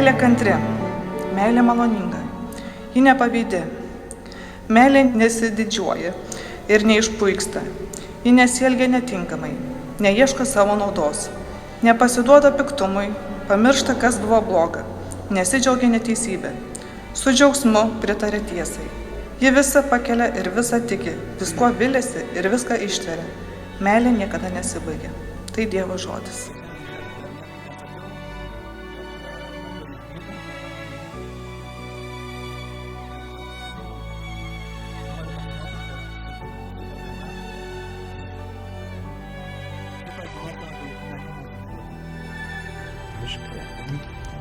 Meilė kantri, meilė maloninga, ji nepavydi, meilė nesididžiuoja ir neišpuiksta, ji nesielgia netinkamai, neieško savo naudos, nepasiduoda piktumui, pamiršta, kas buvo bloga, nesidžiaugia neteisybė, su džiaugsmu pritarė tiesai. Ji visą pakelia ir visą tiki, viskuo viliasi ir viską ištveria. Meilė niekada nesibaigia. Tai Dievo žodis.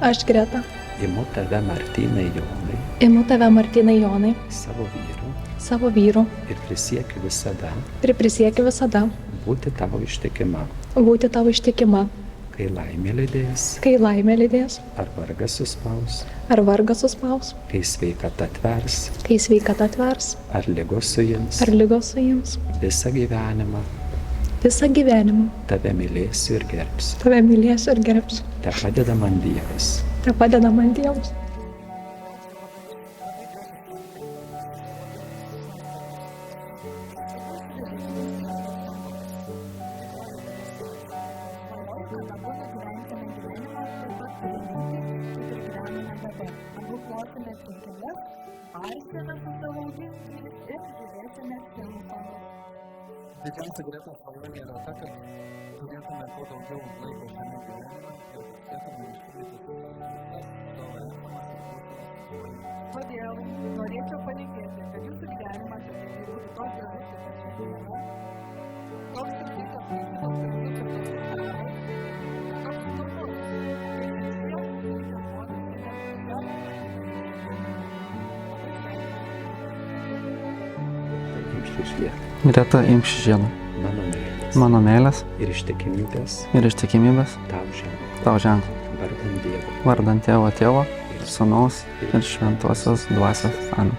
Aš Greta. Imu tave Martynai Jonai. Imu tave Martynai Jonai. Savo vyru. Ir prisiekiu visada. Būti tavo ištikima. Kai laimė lydės. Ar vargas suspaus. Kai sveikata atvers. Ar ligos suims. Visą gyvenimą. Tave mylėsiu ir gerbsiu. Te padeda man Dievas. Didžiausia Gretos svajonė yra ta, kad turėtume kuo daugiau laiko šiame gyvenime ir turėtume išpildyti savo esamas ir Todėl norėčiau palinkėti, kad jūsų gyvenimas būtų toks gražus, kaip šiandieną, toks turtingas, kaip toks Greta, imk šį žiedą. Mano meilės ir ištikimybės tau ženklą. Vardant Tėvo, Sūnaus ir Šventosios Dvasios. Amen.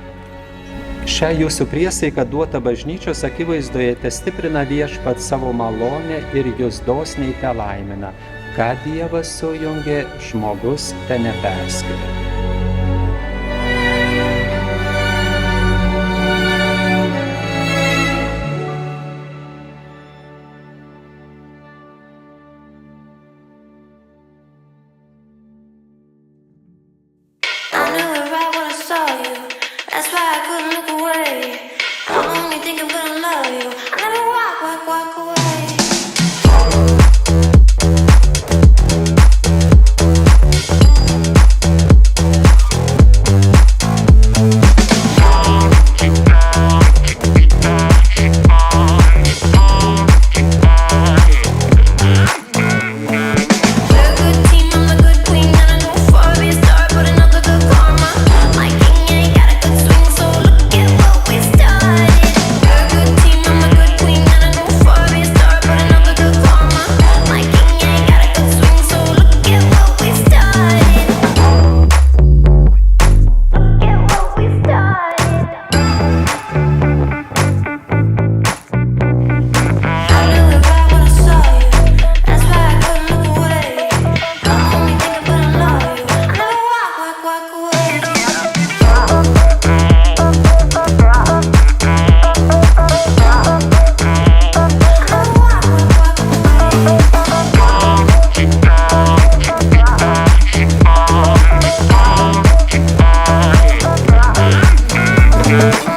Šią jūsų priesaiką duotą bažnyčios akivaizdoje testiprina Viešpats savo malonę ir jūs dosniai telaimina. Ką Dievas sujungė, žmogus te neperskiria. That's why I couldn't look away. I only think I'm gonna love you. I never walk away. Thank you.